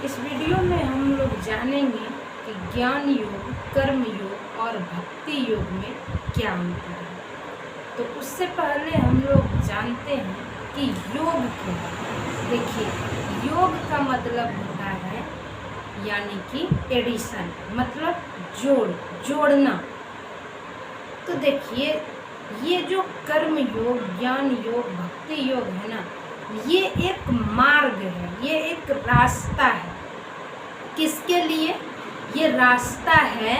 इस वीडियो में हम लोग जानेंगे कि ज्ञान योग, कर्म योग और भक्ति योग में क्या अंतर है। तो उससे पहले हम लोग जानते हैं कि योग क्या है। देखिए, योग का मतलब होता है यानी कि एडिशन, मतलब जोड़ना। तो देखिए, ये जो कर्म योग, ज्ञान योग, भक्ति योग है ना, ये एक मार्ग है, ये एक रास्ता है। किसके लिए? ये रास्ता है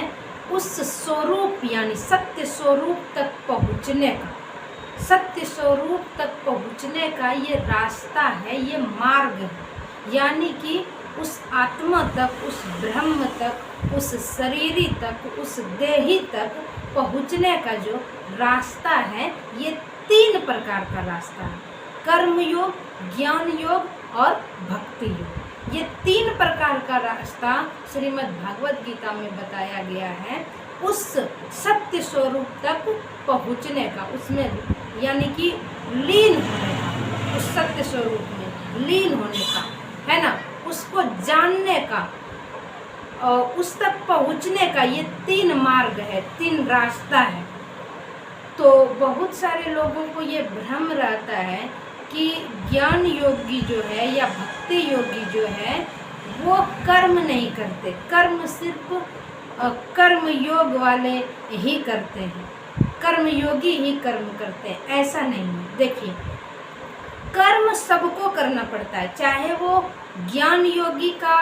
उस स्वरूप यानी सत्य स्वरूप तक पहुँचने का। सत्य स्वरूप तक पहुँचने का ये रास्ता है, ये मार्ग है। यानी कि उस आत्मा तक, उस ब्रह्म तक, उस शरीरी तक, उस देही तक पहुँचने का जो रास्ता है, ये 3 प्रकार का रास्ता है। कर्म योग, ज्ञान योग और भक्ति योग। ये 3 प्रकार का रास्ता श्रीमद् भागवत गीता में बताया गया है उस सत्य स्वरूप तक पहुँचने का, उसमें यानी कि लीन होने का, उस सत्य स्वरूप में लीन होने का, है ना, उसको जानने का और उस तक पहुँचने का। ये 3 मार्ग है, 3 रास्ता है। तो बहुत सारे लोगों को ये भ्रम रहता है कि ज्ञान योगी जो है या भक्ति योगी जो है वो कर्म नहीं करते, कर्म सिर्फ कर्म योग वाले ही करते हैं, कर्म योगी ही कर्म करते हैं, ऐसा नहीं है। देखिए, कर्म सबको करना पड़ता है, चाहे वो ज्ञान योगी का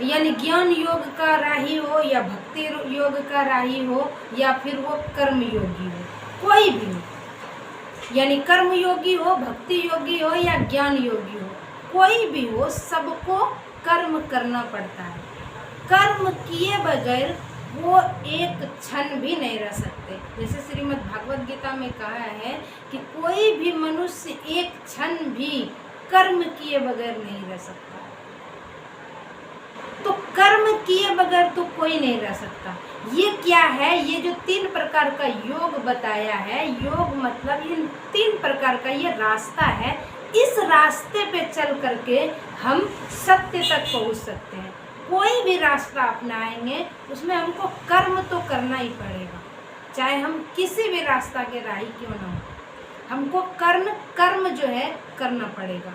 यानी ज्ञान योग का राही हो या भक्ति योग का राही हो या फिर वो कर्म योगी हो, कोई भी हो, यानी कर्म योगी हो, भक्ति योगी हो या ज्ञान योगी हो, कोई भी हो, सबको कर्म करना पड़ता है। कर्म किए बगैर वो एक क्षण भी नहीं रह सकते। जैसे श्रीमद् भागवत गीता में कहा है कि कोई भी मनुष्य एक क्षण भी कर्म किए बगैर नहीं रह सकता। तो कर्म किए बगैर तो कोई नहीं रह सकता। ये क्या है? ये जो 3 प्रकार का योग बताया है, योग मतलब इन 3 प्रकार का ये रास्ता है। इस रास्ते पे चल करके हम सत्य तक पहुंच सकते हैं। कोई भी रास्ता अपनाएंगे उसमें हमको कर्म तो करना ही पड़ेगा, चाहे हम किसी भी रास्ता के राही क्यों ना हो, हमको कर्म जो है करना पड़ेगा।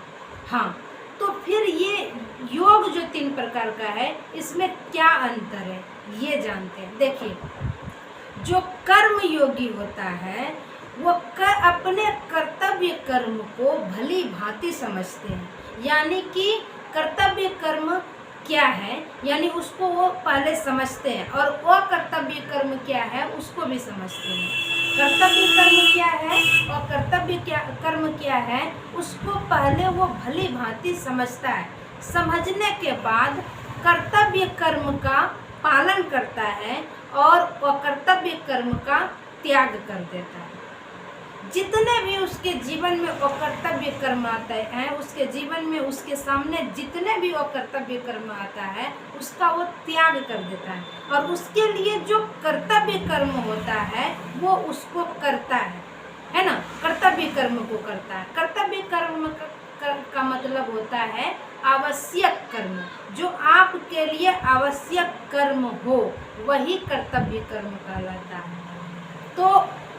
हाँ, तो फिर ये योग जो 3 प्रकार का है, इसमें क्या अंतर है ये जानते हैं। देखिए, जो कर्म योगी होता है वो अपने कर्तव्य कर्म को भली भांति समझते हैं। यानी कि कर्तव्य कर्म क्या है, यानी उसको वो पहले समझते हैं, और वो कर्तव्य कर्म क्या है उसको भी समझते हैं। कर्तव्य कर्म क्या है और कर्म क्या है उसको पहले वो भली भांति समझता है। समझने के बाद कर्तव्य कर्म का पालन करता है और वो कर्तव्य कर्म का त्याग कर देता है। जितने भी उसके जीवन में वो कर्तव्य कर्म आते हैं, उसके जीवन में उसके सामने जितने भी वो कर्तव्य कर्म आता है उसका वो त्याग कर देता है, और उसके लिए जो कर्तव्य कर्म होता है वो उसको करता है ना, कर्तव्य कर्म को करता है। कर्तव्य कर्म का मतलब होता है आवश्यक कर्म। जो आपके लिए आवश्यक कर्म हो वही कर्तव्य कर्म कहलाता है। तो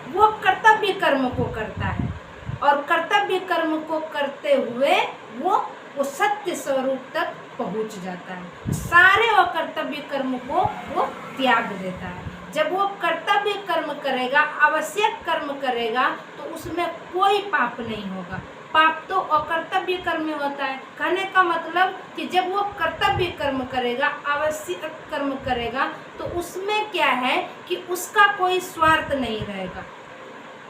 वो कर्तव्य कर्म को करता है, और कर्तव्य कर्म को करते हुए वो सत्य स्वरूप तक पहुंच जाता है। सारे वो कर्तव्य कर्म को वो त्याग देता है। जब वो कर्तव्य कर्म करेगा, आवश्यक कर्म करेगा, तो उसमें कोई पाप नहीं होगा। पाप तो अकर्तव्य कर्म में होता है। कहने का मतलब कि जब वो कर्तव्य कर्म करेगा, आवश्यक कर्म करेगा, तो उसमें क्या है कि उसका कोई स्वार्थ नहीं रहेगा।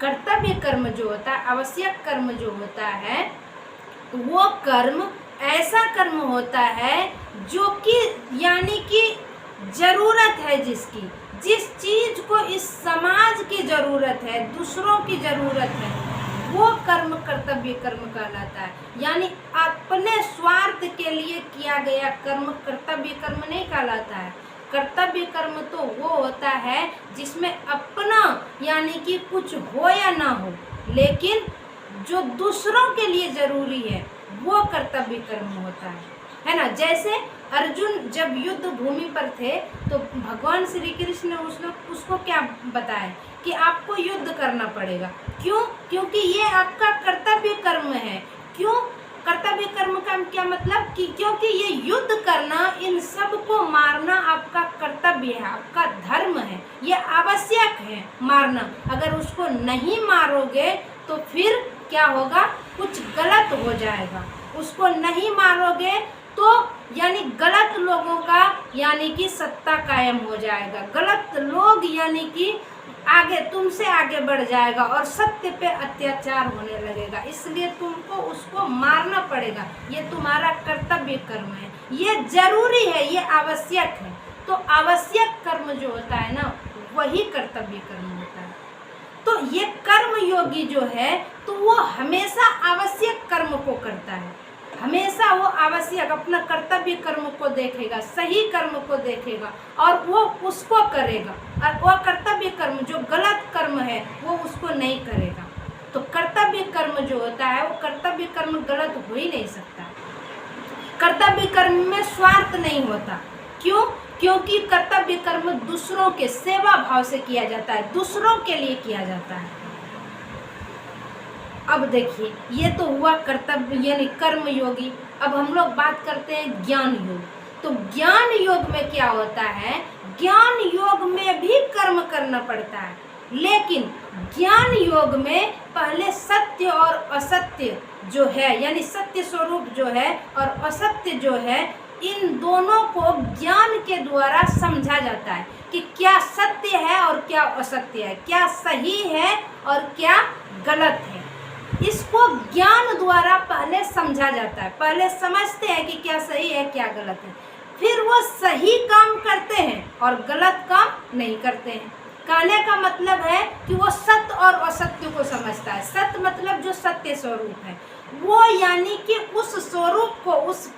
कर्तव्य कर्म जो होता है, आवश्यक कर्म जो होता है, वो कर्म ऐसा कर्म होता है जो कि यानी कि जरूरत है, जिस चीज को इस समाज की जरूरत है, दूसरों की जरूरत है, वो कर्म कर्तव्य कर्म कहलाता है। यानी अपने स्वार्थ के लिए किया गया कर्म कर्तव्य कर्म नहीं कहलाता है। कर्तव्य कर्म तो वो होता है जिसमें अपना यानी कि कुछ हो या ना हो, लेकिन जो दूसरों के लिए जरूरी है वो कर्तव्य कर्म होता है। है ना। जैसे अर्जुन जब युद्ध भूमि पर थे तो भगवान श्री कृष्ण ने उसको क्या बताया कि आपको युद्ध करना पड़ेगा। क्यों? क्योंकि ये आपका कर्तव्य कर्म है। क्यों? कर्तव्य कर्म का क्या मतलब कि क्योंकि ये युद्ध करना, इन सब को मारना आपका कर्तव्य है, आपका धर्म है, ये आवश्यक है मारना। अगर उसको नहीं मारोगे तो फिर क्या होगा? कुछ गलत हो जाएगा। उसको नहीं मारोगे तो यानी गलत लोगों का यानी कि सत्ता कायम हो जाएगा, गलत लोग यानी कि आगे तुमसे आगे बढ़ जाएगा और सत्य पे अत्याचार होने लगेगा। इसलिए तुमको उसको मारना पड़ेगा, ये तुम्हारा कर्तव्य कर्म है, ये जरूरी है, ये आवश्यक है। तो आवश्यक कर्म जो होता है ना, वही कर्तव्य कर्म होता है। तो ये कर्म योगी जो है तो वो हमेशा आवश्यक कर्म को करता है, हमेशा वो आवश्यक अपना कर्तव्य कर्म को देखेगा, सही कर्म को देखेगा और वो उसको करेगा। और वो कर्तव्य कर्म जो गलत कर्म है वो उसको नहीं करेगा। तो कर्तव्य कर्म जो होता है वो कर्तव्य कर्म गलत हो ही नहीं सकता। कर्तव्य कर्म में स्वार्थ नहीं होता। क्यों? क्योंकि कर्तव्य कर्म दूसरों के सेवा भाव से किया जाता है, दूसरों के लिए किया जाता है। अब देखिए, ये तो हुआ कर्तव्य यानी कर्म योगी। अब हम लोग बात करते हैं ज्ञान योग। तो ज्ञान योग में क्या होता है? ज्ञान योग में भी कर्म करना पड़ता है, लेकिन ज्ञान योग में पहले सत्य और असत्य जो है यानी सत्य स्वरूप जो है और असत्य जो है, इन दोनों को ज्ञान के द्वारा समझा जाता है कि क्या सत्य है और क्या असत्य है, क्या सही है और क्या गलत है। इसको ज्ञान द्वारा पहले समझा जाता है, पहले समझते हैं कि क्या सही है क्या गलत है, फिर वो सही काम करते हैं और गलत काम नहीं करते हैं। कहने का मतलब है कि वो सत्य और असत्य को समझता है। सत्य मतलब जो सत्य स्वरूप है वो, यानी कि उस स्वरूप को, उस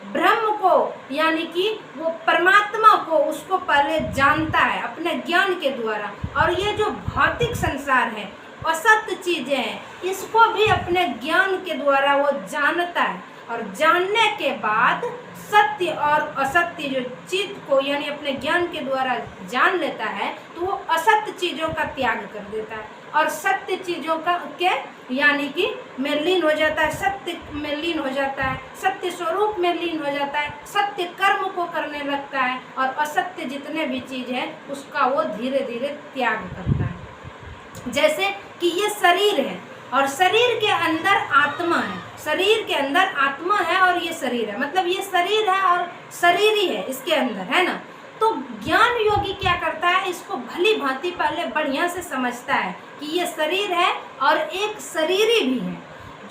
ब्रह्म को यानी कि वो परमात्मा को, उसको पहले जानता है अपने ज्ञान के द्वारा। और ये जो भौतिक संसार है, असत्य चीजें हैं, इसको भी अपने ज्ञान के द्वारा वो जानता है। और जानने के बाद सत्य और असत्य जो चीज को यानी अपने ज्ञान के द्वारा जान लेता है तो वो असत्य चीजों का त्याग कर देता है और सत्य चीजों का के यानी कि में लीन हो जाता है, सत्य में लीन हो जाता है, सत्य स्वरूप में लीन हो जाता है, सत्य कर्म को करने लगता है और असत्य जितने भी चीज है उसका वो धीरे धीरे त्याग करता है। जैसे कि ये शरीर है और शरीर के अंदर आत्मा है, शरीर के अंदर आत्मा है और ये शरीर है, मतलब ये शरीर है और शरीर ही है इसके अंदर, है ना। तो ज्ञान योगी क्या करता है? इसको भली भांति पहले बढ़िया से समझता है कि ये शरीर है और एक शरीरी भी है।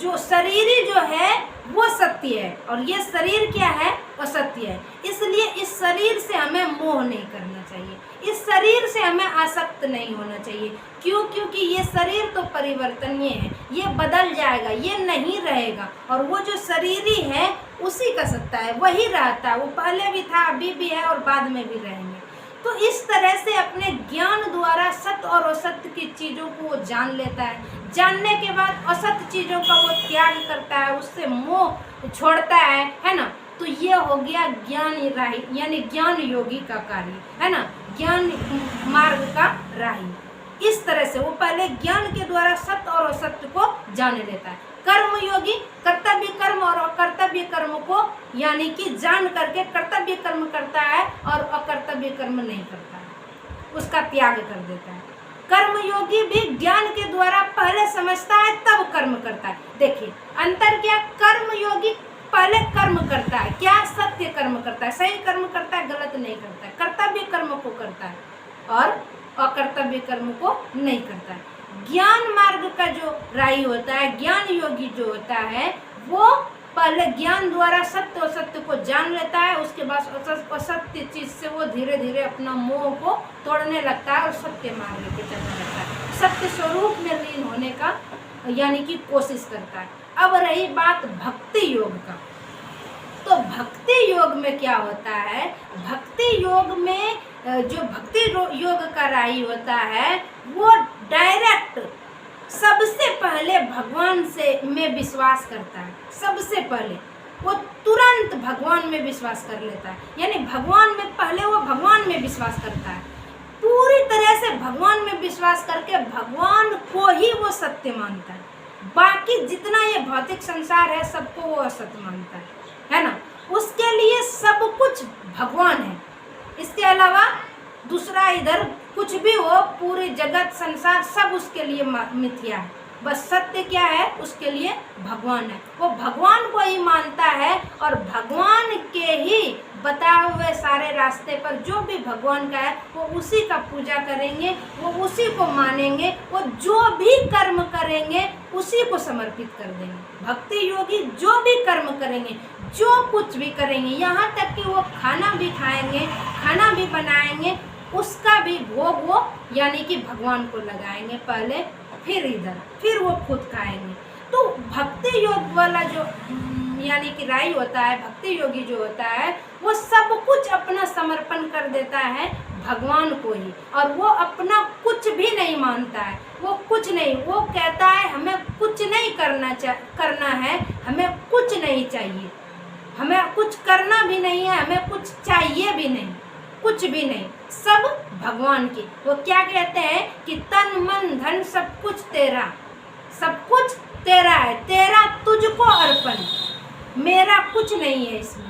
जो शरीरी जो है वो सत्य है और ये शरीर क्या है? असत्य है। इसलिए इस शरीर से हमें मोह नहीं करना चाहिए, इस शरीर से हमें आसक्त नहीं होना चाहिए। क्यों? क्योंकि ये शरीर तो परिवर्तनीय है, ये बदल जाएगा, ये नहीं रहेगा। और वो जो शरीरी है उसी का सत्ता है, वही रहता है, वो पहले भी था, अभी भी है और बाद में भी रहेंगे। तो इस तरह से अपने ज्ञान द्वारा सत्य और असत्य की चीज़ों को वो जान लेता है। जानने के बाद असत्य चीज़ों का वो त्याग करता है, उससे मोह छोड़ता है ना। तो ये हो गया ज्ञान राही यानी ज्ञान योगी का कार्य, है ना, ज्ञान मार्ग का राही। इस तरह से वो पहले ज्ञान के द्वारा सत्य और असत्य को जान लेता है। कर्म योगी कर्तव्य कर्म और अकर्तव्य कर्म को यानी कि जान करके कर्तव्य कर्म करता है और अकर्तव्य कर्म नहीं करता है, उसका त्याग कर देता है। कर्म योगी भी ज्ञान के द्वारा पहले समझता है तब कर्म करता है। देखिए अंतर क्या? कर्म योगी पहले कर्म करता है, क्या? सत्य कर्म करता है, सही कर्म करता है, गलत नहीं करता है, कर्तव्य कर्म को करता है और अकर्तव्य कर्म को नहीं करता है। ज्ञान मार्ग का जो राही होता है, ज्ञान योगी जो होता है, वो पहले ज्ञान द्वारा सत्य और सत्य को जान लेता है, उसके बाद असत्य चीज से वो धीरे धीरे अपना मोह को तोड़ने लगता है और सत्य मार्ग पे चलने लगता है, सत्य स्वरूप में लीन होने का यानी कि कोशिश करता है। अब रही बात भक्ति योग का, तो भक्ति योग में क्या होता है? भक्ति योग में जो भक्ति योग का राही होता है वो डायरेक्ट सबसे पहले भगवान से में विश्वास करता है, सबसे पहले वो तुरंत भगवान में विश्वास कर लेता है। यानी भगवान में पहले वो भगवान में विश्वास करता है, पूरी तरह से भगवान में विश्वास करके भगवान को ही वो सत्य मानता है। बाकी जितना ये भौतिक संसार है सबको वो असत्य मानता है ना। उसके लिए सब कुछ भगवान है, इसके अलावा दूसरा इधर कुछ भी हो, पूरी जगत संसार सब उसके लिए मिथ्या है। बस सत्य क्या है, उसके लिए भगवान है। वो भगवान को ही मानता है और भगवान के ही बताए हुए सारे रास्ते पर जो भी भगवान का है वो उसी का पूजा करेंगे, वो उसी को मानेंगे, वो जो भी कर्म करेंगे उसी को समर्पित कर देंगे। भक्ति योगी जो भी कर्म करेंगे, जो कुछ भी करेंगे, यहाँ तक कि वो खाना भी खाएंगे, खाना भी बनाएंगे, उसका भी भोग वो यानी कि भगवान को लगाएंगे पहले, फिर इधर, फिर वो खुद खाएंगे। तो भक्ति योग वाला जो यानी कि राई होता है, भक्ति योगी जो होता है, वो सब कुछ अपना समर्पण कर देता है भगवान को ही, और वो अपना कुछ भी नहीं मानता है। वो कुछ नहीं, वो कहता है हमें कुछ नहीं करना है, हमें कुछ नहीं चाहिए, हमें कुछ करना भी नहीं है, हमें कुछ चाहिए भी नहीं, कुछ भी नहीं, सब भगवान की। वो क्या कहते हैं कि तन मन धन सब कुछ तेरा, सब कुछ तेरा है, तेरा तुझको अर्पण, मेरा कुछ नहीं है इसमें।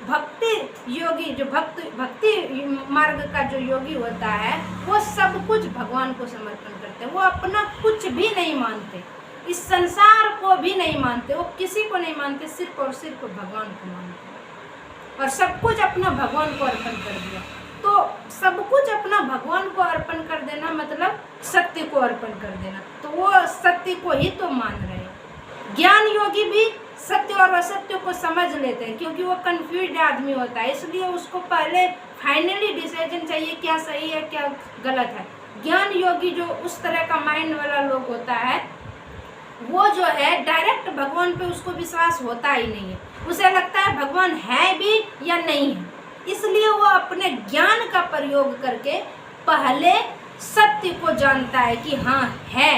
भक्ति योगी जो भक्ति मार्ग का जो योगी होता है वो सब कुछ भगवान को समर्पण करते हैं। वो अपना कुछ भी नहीं मानते, इस संसार को भी नहीं मानते, वो किसी को नहीं मानते, सिर्फ और सिर्फ भगवान को मानते हैं। और सब कुछ अपना भगवान को अर्पण कर दिया। तो सब कुछ अपना भगवान को अर्पण कर देना मतलब सत्य को अर्पण कर देना। तो वो सत्य को ही तो मान रहे हैं। ज्ञान योगी भी सत्य और असत्य को समझ लेते हैं, क्योंकि वो कंफ्यूज्ड आदमी होता है, इसलिए उसको पहले फाइनली डिसीजन चाहिए क्या सही है क्या गलत है। ज्ञान योगी जो उस तरह का माइंड वाला लोग होता है, वो जो है डायरेक्ट भगवान पे उसको विश्वास होता ही नहीं है। उसे लगता है भगवान है भी या नहीं है, इसलिए वो अपने ज्ञान का प्रयोग करके पहले सत्य को जानता है कि हाँ है,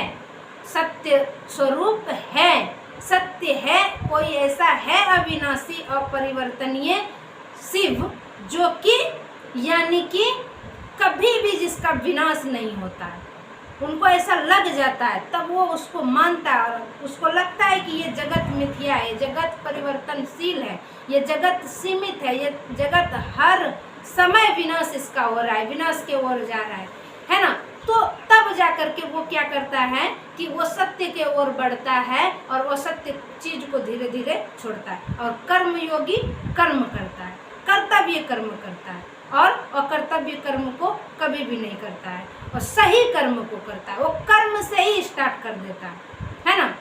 सत्य स्वरूप है, सत्य है, कोई ऐसा है अविनाशी अपरिवर्तनीय शिव जो कि यानी कि कभी भी जिसका विनाश नहीं होता है। उनको ऐसा लग जाता है तब वो उसको मानता है, और उसको लगता है कि ये जगत मिथ्या है, जगत परिवर्तनशील है, ये जगत सीमित है, ये जगत हर समय विनाश इसका हो रहा है, विनाश के ओर जा रहा है ना। तो तब जा कर के वो क्या करता है कि वो सत्य के ओर बढ़ता है और वो सत्य चीज को धीरे धीरे छोड़ता है। और कर्म योगी कर्म करता है, कर्तव्य कर्म करता है, और अकर्तव्य कर्म को कभी भी नहीं करता है, और सही कर्म को करता है। वो कर्म से ही स्टार्ट कर देता है ना।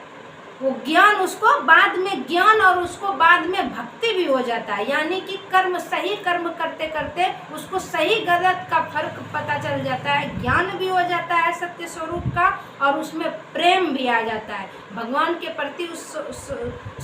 वो ज्ञान उसको बाद में ज्ञान और उसको बाद में भक्ति भी हो जाता है, यानी कि कर्म सही कर्म करते करते उसको सही गलत का फर्क पता चल जाता है, ज्ञान भी हो जाता है सत्य स्वरूप का, और उसमें प्रेम भी आ जाता है भगवान के प्रति। उस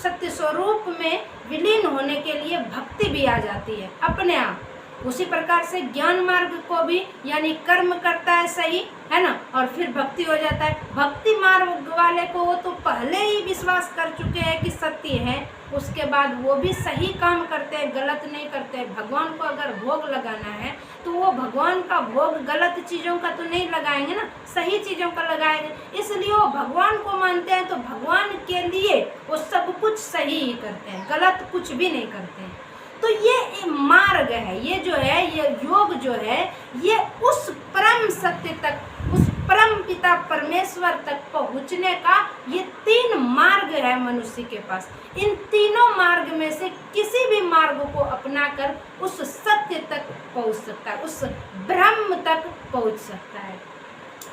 सत्य स्वरूप में विलीन होने के लिए भक्ति भी आ जाती है अपने आप। उसी प्रकार से ज्ञान मार्ग को भी यानी कर्म करता है सही, है ना, और फिर भक्ति हो जाता है। भक्ति मार्ग वाले को वो तो पहले ही विश्वास कर चुके हैं कि सत्य है, उसके बाद वो भी सही काम करते हैं, गलत नहीं करते। भगवान को अगर भोग लगाना है तो वो भगवान का भोग गलत चीज़ों का तो नहीं लगाएंगे ना, सही चीज़ों का लगाएंगे। इसलिए वो भगवान को मानते हैं, तो भगवान के लिए वो सब कुछ सही ही करते हैं, गलत कुछ भी नहीं करते हैं। तो ये मार्ग है, ये जो है, ये योग जो है, ये उस परम सत्य तक, उस परम पिता परमेश्वर तक पहुँचने का ये 3 मार्ग है मनुष्य के पास। इन तीनों मार्ग में से किसी भी मार्ग को अपनाकर उस सत्य तक पहुँच सकता है, उस ब्रह्म तक पहुँच सकता है,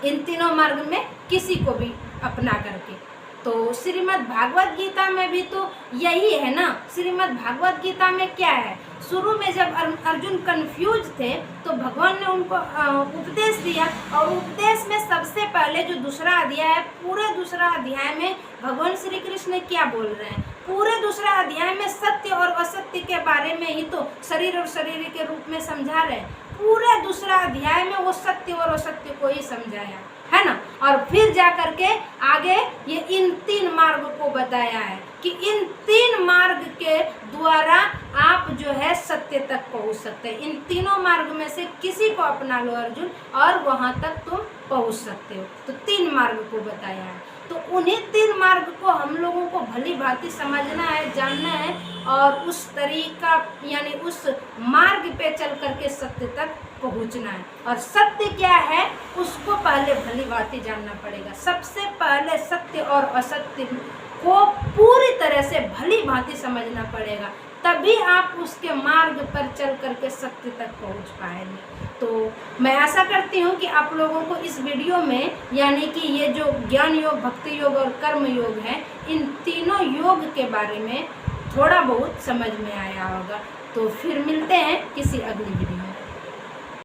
इन तीनों मार्ग में किसी को भी अपना करके। तो श्रीमद् भागवत गीता में भी तो यही है ना। श्रीमद् भागवत गीता में क्या है, शुरू में जब अर्जुन कंफ्यूज थे तो भगवान ने उनको उपदेश दिया, और उपदेश में सबसे पहले जो दूसरा अध्याय है, पूरे दूसरा अध्याय में भगवान श्री कृष्ण क्या बोल रहे हैं, पूरे दूसरा अध्याय में सत्य और असत्य के बारे में ही तो शरीर और शरीर के रूप में समझा रहे हैं। पूरे दूसरा अध्याय में वो सत्य और असत्य को ही समझाया है ना, और फिर जा करके आगे ये इन 3 मार्ग को बताया है। कि इन 3 मार्ग के द्वारा आप जो है सत्य तक पहुंच सकते हैं। इन तीनों मार्ग में से किसी को अपना लो अर्जुन और वहां तक तुम पहुंच सकते हो। तो 3 मार्ग को बताया है। तो उन्हीं 3 मार्ग को हम लोगों को भली भांति समझना है, जानना है और उस तरीका यानी उस मार्ग पे चल करके सत्य तक पहुंचना है। और सत्य क्या है उसको पहले भली भांति जानना पड़ेगा। सबसे पहले सत्य और असत्य को पूरी तरह से भली भांति समझना पड़ेगा, तभी आप उसके मार्ग पर चल करके सत्य तक पहुंच पाएंगे। तो मैं आशा करती हूँ कि आप लोगों को इस वीडियो में यानी कि ये जो ज्ञान योग, भक्ति योग और कर्म योग है, इन तीनों योग के बारे में थोड़ा बहुत समझ में आया होगा। तो फिर मिलते हैं किसी अगली वीडियो में।